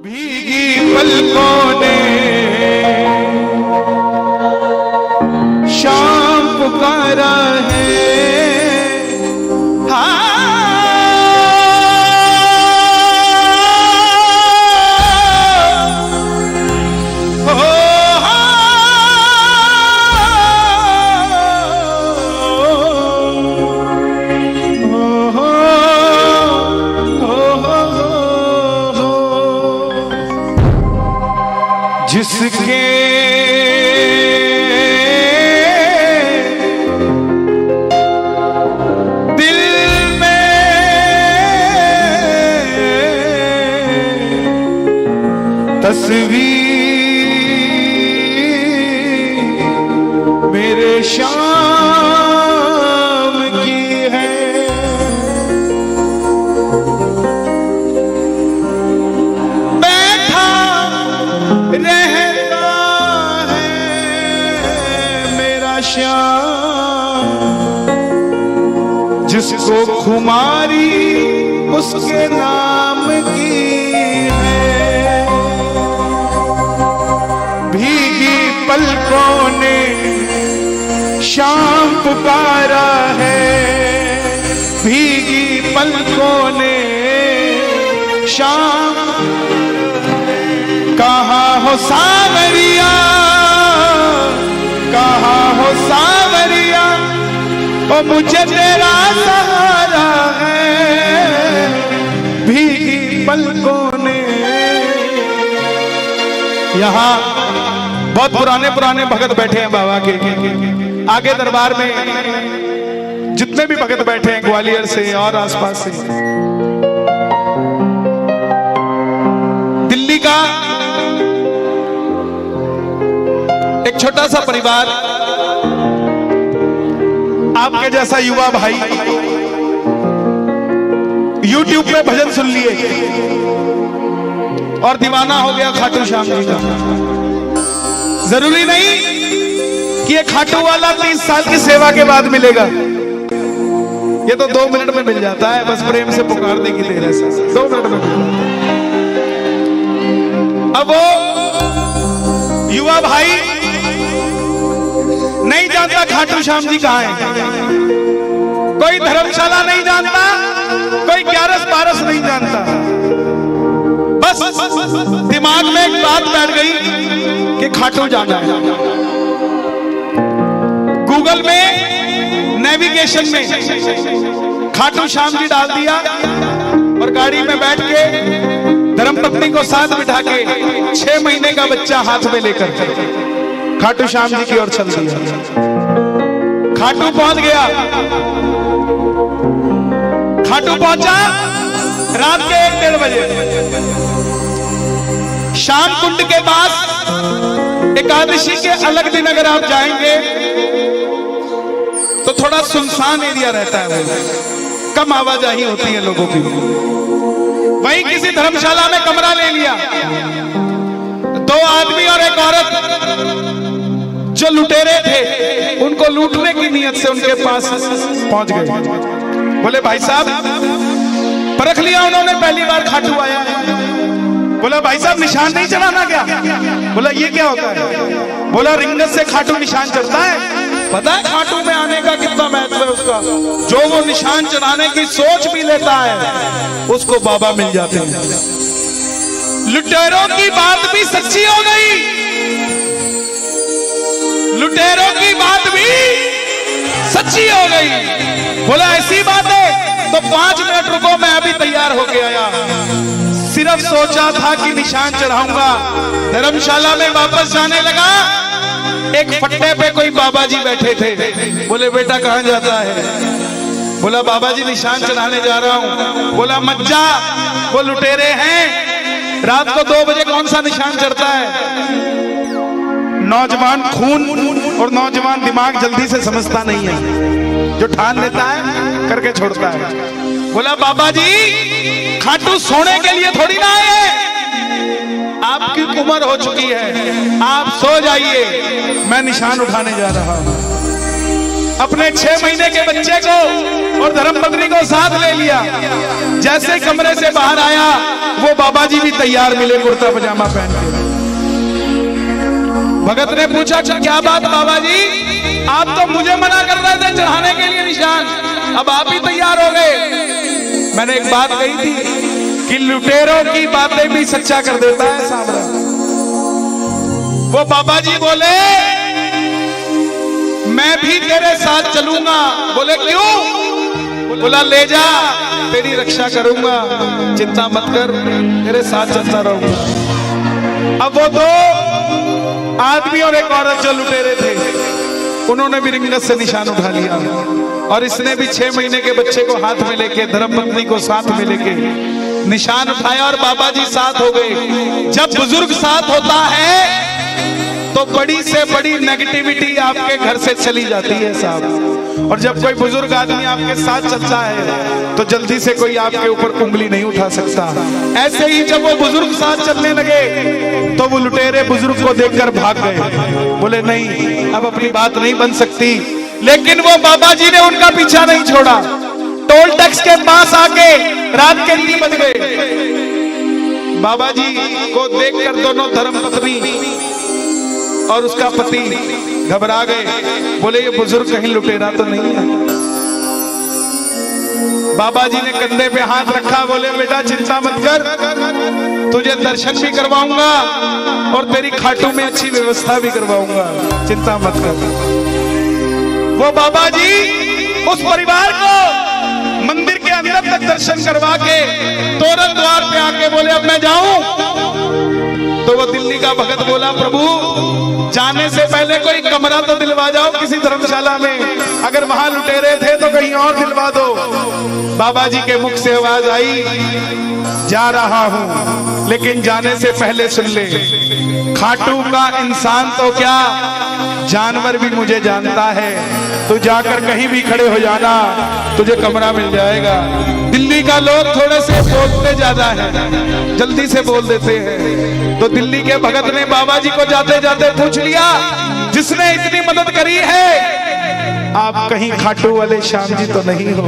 भीगी पलकों ने शाम पुकारा है। जिसके दिल में तस्वीर मेरे शाम की है। बैठा रहता है मेरा श्याम, जिसको खुमारी उसके नाम की है। भीगी पलकों ने शाम पुकारा है। भीगी पलकों ने शाम। कहाँ हो सावरिया, कहाँ हो सावरिया, ओ मुझे तेरा सहारा है। भीगी पलकों ने। यहाँ बहुत पुराने पुराने भगत बैठे हैं बाबा के आगे दरबार में। जितने भी भगत बैठे हैं ग्वालियर से और आसपास से, दिल्ली का एक छोटा सा परिवार, आपके जैसा युवा भाई YouTube पे भजन सुन लिए और दीवाना हो गया खाटू श्याम जी का। जरूरी नहीं कि ये खाटू वाला 30 साल की सेवा के बाद मिलेगा, ये तो 2 मिनट में मिल जाता है। बस प्रेम से पुकारने की देर है, 2 मिनट में। अब वो युवा भाई नहीं जानता खाटू श्याम जी कहाँ है, कोई धर्मशाला नहीं जानता, कोई 11-12 नहीं जानता। बस दिमाग में एक बात बैठ गई कि खाटू जाना है। गूगल में नेविगेशन में खाटू श्याम जी डाल दिया और गाड़ी में बैठ के धर्मपत्नी को साथ बिठा के 6 महीने का बच्चा हाथ में लेकर खाटू श्याम जी की ओर चल दिया। खाटू पहुंच गया। खाटू पहुंचा रात के 1-1:30 बजे। श्याम कुंड के पास एकादशी के अलग दिन अगर आप जाएंगे तो थोड़ा सुनसान एरिया रहता है, कम आवाजाही होती है लोगों की। वहीं किसी धर्मशाला में कमरा ले लिया। 2 आदमी और एक औरत जो लुटेरे थे, उनको लूटने की नियत से उनके पास पहुंच गए। बोले भाई साहब, परख लिया उन्होंने, पहली बार खाटू आया है। बोला भाई साहब निशान नहीं चढ़ाना क्या? बोला ये क्या होता है? बोला रिंगत से खाटू निशान चढ़ता है। पता है खाटू में आने का कितना महत्व है उसका? जो वो निशान चढ़ाने की सोच भी लेता है उसको बाबा मिल जाते हैं। लुटेरों की बात भी सच्ची हो गई, लुटेरों की बात भी सच्ची हो गई। बोला ऐसी बात है तो 5 मिनट रुको, मैं अभी तैयार होके आया। सिर्फ सोचा था कि निशान चढ़ाऊंगा, धर्मशाला में वापस जाने लगा। एक फट्टे पे कोई बाबा जी बैठे थे। बोले बेटा कहां जाता है? बोला बाबा जी निशान चढ़ाने जा रहा हूं। बोला मत जा, वो लुटेरे हैं, रात को 2 बजे कौन सा निशान चढ़ता है? नौजवान खून और नौजवान दिमाग जल्दी से समझता नहीं है, जो ठान लेता है करके छोड़ता है। बोला बाबा जी खाटू सोने के लिए थोड़ी ना आए, आपकी उम्र हो चुकी है, आप सो जाइए, मैं निशान उठाने जा रहा हूं। अपने 6 महीने के बच्चे को और धर्मपत्नी को साथ ले लिया। जैसे कमरे से बाहर आया वो बाबा जी भी तैयार मिले, कुर्ता पजामा पहन के। भगत ने पूछा क्या बात बाबा जी, आप तो मुझे मना कर रहे थे चढ़ाने के लिए निशान, अब आप ही तैयार हो गए। मैंने एक बात कही थी कि लुटेरों की बातें भी सच्चा कर देता है सामरा। वो बाबा जी बोले मैं भी तेरे साथ चलूंगा। बोले क्यों? बोला ले जा, तेरी रक्षा करूंगा, चिंता मत कर, तेरे साथ चलता रहूंगा। अब वो दो आदमी और एक औरत जो लुटेरे थे, उन्होंने भी रिंगत से निशान उठा लिया और इसने भी 6 महीने के बच्चे को हाथ में लेके, धर्मपत्नी को साथ में लेके निशान उठाया और बाबा जी साथ हो गए। जब बुजुर्ग साथ होता है तो बड़ी से बड़ी नेगेटिविटी आपके घर से चली जाती है साहब। और जब कोई बुजुर्ग आदमी आपके साथ चलता है तो जल्दी से कोई आपके ऊपर उंगली नहीं उठा सकता। ऐसे ही जब वो बुजुर्ग साथ चलने लगे तो वो लुटेरे बुजुर्ग को देखकर भाग गए। बोले नहीं, अब अपनी बात नहीं बन सकती। लेकिन वो बाबा जी ने उनका पीछा नहीं छोड़ा। टोल टैक्स के पास आके रात के 3 बज गए। बाबा जी को देखकर दोनों धर्मपत्नी और उसका पति घबरा गए। बोले ये बुजुर्ग कहीं लुटेरा तो नहीं है। बाबा जी ने कंधे पे हाथ रखा, बोले बेटा चिंता मत कर, तुझे दर्शन भी करवाऊंगा और तेरी खाटू में अच्छी व्यवस्था भी करवाऊंगा, चिंता मत कर। वो बाबा जी उस परिवार को मंदिर के अंदर तक दर्शन करवा के तोरण द्वार पे आके बोले अब मैं जाऊं। तो वो दिल्ली का भगत बोला प्रभु जाने से पहले कोई कमरा तो दिलवा जाओ किसी धर्मशाला में, अगर वहां लुटेरे थे तो कहीं और दिलवा दो। बाबा जी के मुख से आवाज आई जा रहा हूं, लेकिन जाने से पहले सुन ले, खाटू का इंसान तो क्या जानवर भी मुझे जानता है। तू जाकर कहीं भी खड़े हो जाना, तुझे कमरा मिल जाएगा। दिल्ली का लोग थोड़े से बोलते ज्यादा है, जल्दी से बोल देते हैं। तो दिल्ली के भगत ने बाबा जी को जाते जाते पूछ लिया जिसने इतनी मदद करी है, आप कहीं खाटू वाले श्याम जी तो नहीं हो?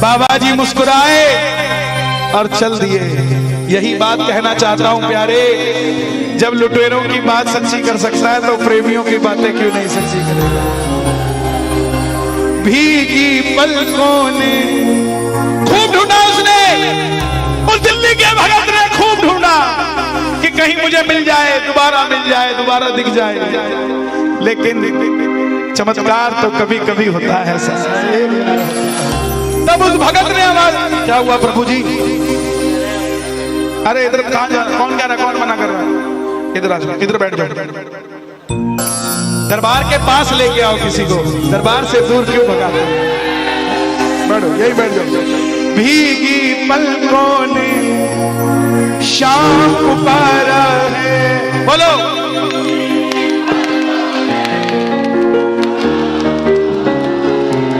बाबा जी मुस्कुराए और चल दिए। यही बात कहना चाहता हूं प्यारे, जब लुटेरों की बात सच्ची कर सकता है तो प्रेमियों की बातें क्यों नहीं सच्ची करेगा। भीगी पलकों ने खूब ढूंढा, उसने उस दिल्ली के भगत ने खूब ढूंढा कि कहीं मुझे मिल जाए, दोबारा मिल जाए, दोबारा दिख जाए। लेकिन चमत्कार तो कभी कभी होता है। तब उस भगत ने आवाज, क्या हुआ प्रभु जी? अरे इधर कहां जा रहा? कौन कह रहा है? कौन मना कर रहा है? इधर आ जाओ, इधर बैठ जाओ। दरबार के पास लेके आओ किसी को, दरबार से दूर क्यों भगाते? बैठो, यही बैठ जाओ। भीगी पलकों ने शाम पुकारा है, बोलो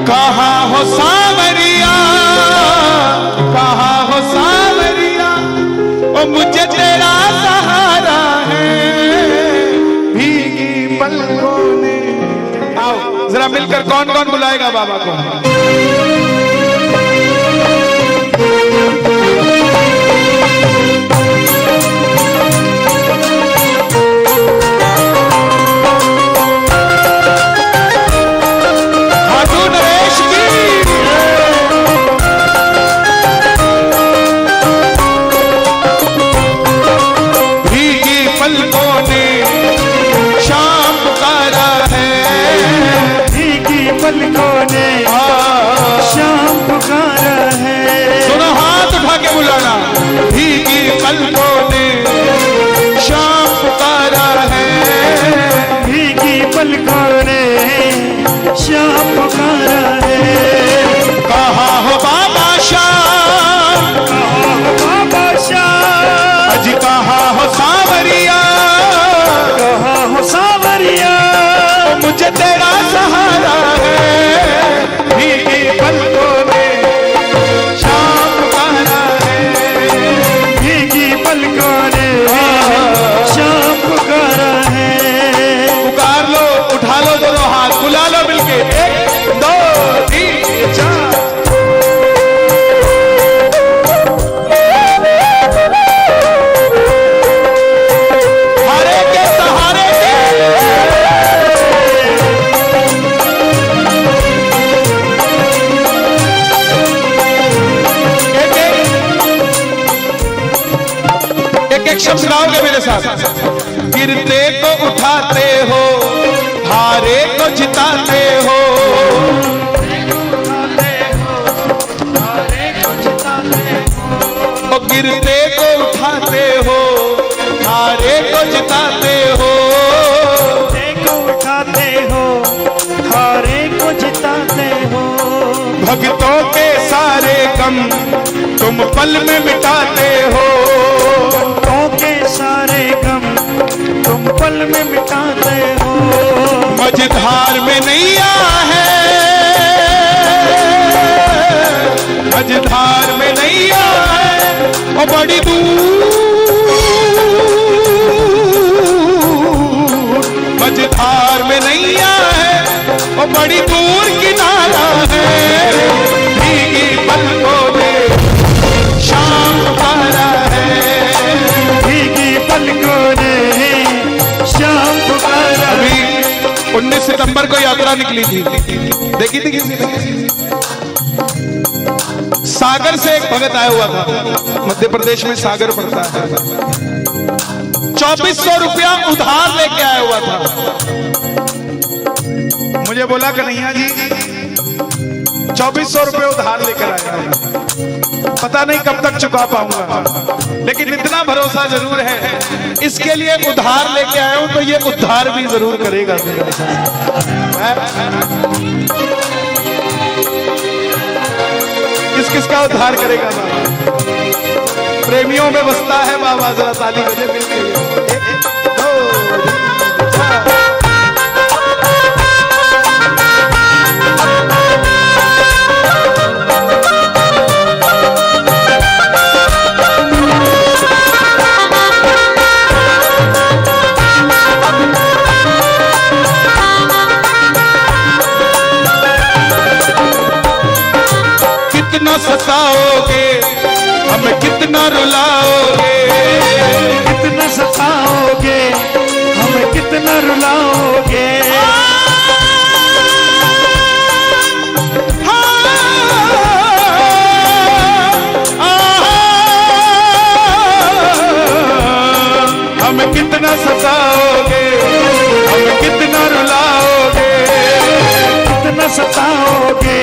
कहाँ हो सांवरिया, कहाँ हो सांवरिया, ओ मुझे तेरा सहारा है। भीगी पलकों ने, आओ जरा मिलकर कौन कौन बुलाएगा बाबा को? तेरा सहारा है। भीगी पलकों में शाम पुकारा है। शब्द गाओगे मेरे साथ। गिरते को उठाते हो, हारे को जिताते हो, गिरते को उठाते हो, हारे को जिताते हो, को उठाते हो, हारे को जिताते हो। भक्तों के सारे गम तुम पल में मिटाते हो, भक्तों के सारे गम तुम पल में मिटाते हो। मझधार में नैया है, मझधार में नैया है, और बड़ी दूर, मझधार में नैया है, और बड़ी दूर किनारा है। भीगी पलकों में शाम पुकारा है, भीगी पलकों ने शाम पुकारा। अभी 19 सितंबर को यात्रा निकली थी, देखी थी किसी ने? सागर से एक भगत आया हुआ था, मध्य प्रदेश में सागर पड़ता है। 2400 रुपया उधार लेके आया हुआ था। मुझे बोला कन्हैया जी 2400 रुपये उधार लेकर आया, पता नहीं कब तक चुका पाऊंगा, लेकिन इतना भरोसा जरूर है, इसके लिए उधार लेके आया हूं तो ये उद्धार भी जरूर करेगा। किस किस का उद्धार करेगा बाबा? प्रेमियों में बसता है बाबा, जरा ताली बजे मिलके। कितना सताओगे हमें, कितना रुलाओगे, कितना सताओगे हमें, कितना रुलाओगे। हमें कितना सताओगे, हमें कितना रुलाओगे, कितना सताओगे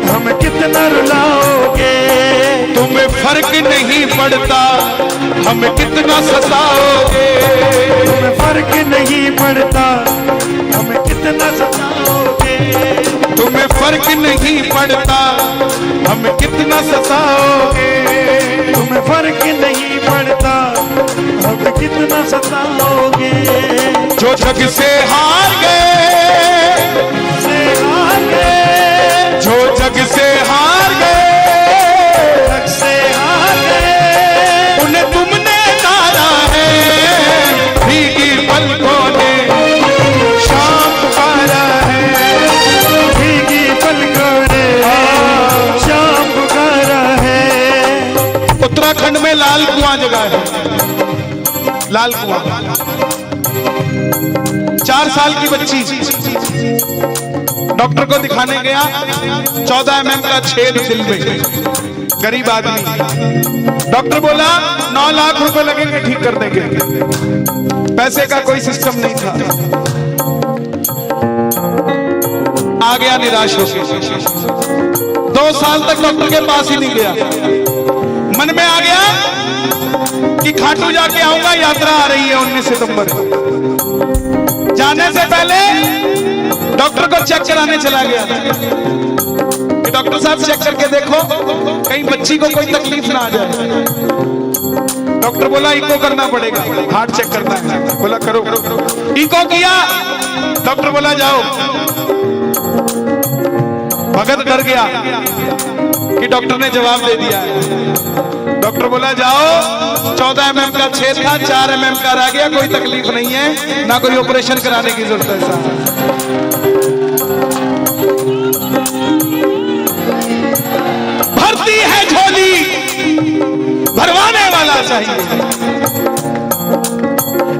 हमें, कितना रुलाओगे। तुम्हें फर्क नहीं पड़ता हमें कितना सताओगे, तुम्हें फर्क नहीं पड़ता हमें कितना सताओगे। तुम्हें फर्क नहीं पड़ता हमें कितना सताओगे, तुम्हें फर्क नहीं पड़ता हमें कितना सताओगे। जो जग से हार गए, से हार गए, जो जग से हार गए, जग से हार गए, उन्हें तुमने तारा है। भीगी पलकों ने शाम पुकारा है, भीगी पलकों ने शाम पुकारा है। उत्तराखंड में लाल कुआं जगह है, लाल कुआं। 4 साल की बच्ची डॉक्टर को दिखाने गया, 14 mm का छेद दिल में, गरीब आदमी। डॉक्टर बोला 9 लाख रुपए लगेंगे, ठीक कर देंगे। पैसे का कोई सिस्टम नहीं था। आ गया निराश होकर, 2 साल तक डॉक्टर के पास ही नहीं गया। मन में आ गया कि खाटू जाके आऊंगा, यात्रा आ रही है 19 सितंबर। जाने से पहले डॉक्टर को चेक कराने चला गया कि डॉक्टर साहब चेक करके देखो कहीं बच्ची को कोई तकलीफ ना आ जाए। डॉक्टर बोला इको करना पड़ेगा, हार्ट चेक करना है। बोला करो, इको किया। डॉक्टर बोला जाओ। भगत डर गया कि डॉक्टर ने जवाब दे दिया है। डॉक्टर बोला जाओ, 14 mm का छेद था, 4 mm का रह गया, कोई तकलीफ नहीं है, ना कोई ऑपरेशन कराने की जरूरत है। साहब भरती है झोली, भरवाने वाला चाहिए।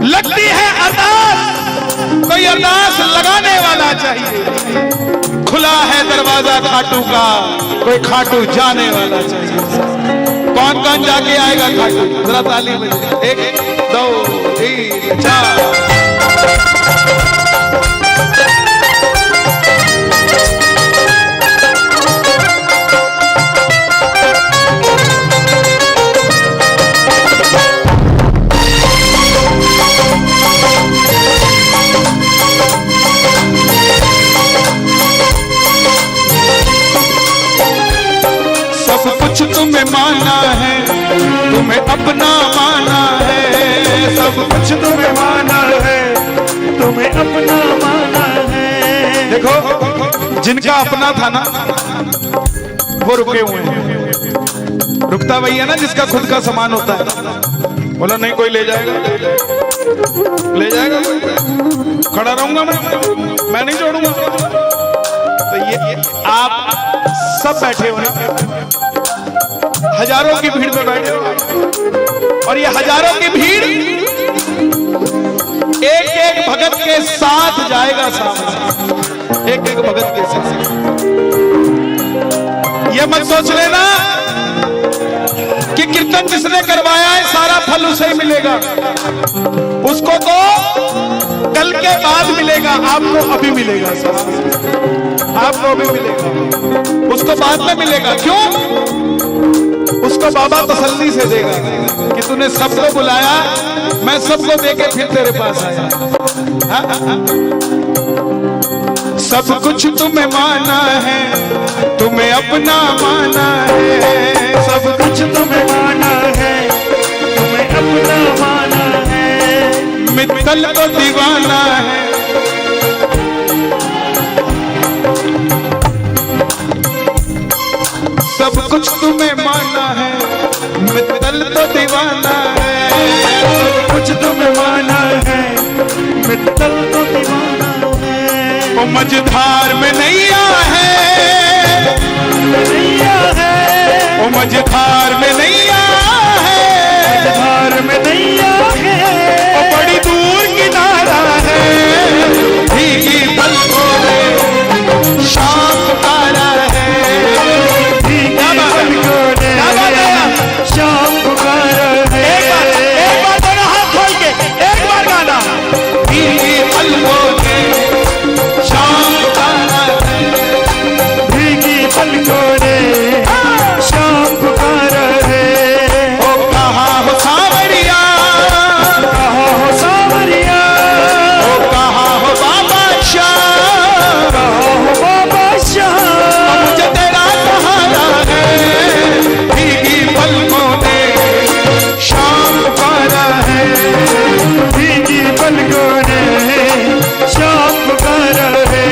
लगती है अरदास, कोई अरदास लगाने वाला चाहिए। खुला है दरवाजा खाटू का, कोई खाटू जाने वाला चाहिए। कौन कौन जाके आएगा खाटू? जरा ताली बजाइए। एक 3 4 तुम्हें माना है, तुम्हें अपना माना है, सब कुछ तुम्हें माना है, तुम्हें अपना माना है। देखो जिनका अपना था ना वो रुके हुए हैं। रुकता वही है ना जिसका खुद का सामान होता है। बोला नहीं कोई ले जाएगा, ले जाएगा कोई, खड़ा रहूंगा मैं नहीं छोड़ूंगा। तो ये आप सब बैठे हो ना, हजारों की भीड़ में बैठे हो, और ये हजारों की भीड़ एक एक भगत के साथ जाएगा सामने, एक एक भगत के साथ। ये मत सोच लेना कि कीर्तन जिसने करवाया है सारा फल उसे ही मिलेगा। उसको तो कल के बाद मिलेगा, आपको अभी मिलेगा साहब, आपको अभी मिलेगा, उसको बाद में मिलेगा। क्यों? उसको बाबा तसल्ली से देगा कि तूने सबको बुलाया, मैं सबको देके फिर तेरे पास आया। सब कुछ तुम्हें माना है, तुम्हें अपना माना है, सब कुछ तुम्हें माना है, तुम्हें अपना माना है। मित्तल को दीवाना है, सब कुछ तुम्हें माना है, मित्तल तो दीवाना है। सब कुछ तुम्हें माना है, मित्तल तो दीवाना है। वो मझधार में नैया है, नैया है, वो मझधार में नैया है, मझधार में नैया है। वो बड़ी दूर किनारा है, भीगी पलकों में शाम पुकारा है, भीगी पलकों ने शाम पुकारा है। एक बार दोनों हाथ खोल के एक बार गाना, भीगी पलकों में शाम पुकारा है, भीगी पलकों ने शाम पुकारा है। ओ कहाँ हो सावरिया, कहाँ हो सावरिया, ओ कहाँ हो बाबा शाह, कहाँ हो बाबा शाह। मुझे तेरा सहारा है, भीगी पलकों ने शाम पुकारा है, भीगी पलकों ने शाम पुकारा है।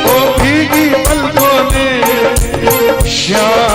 ओ भीगी पलकों ने शाम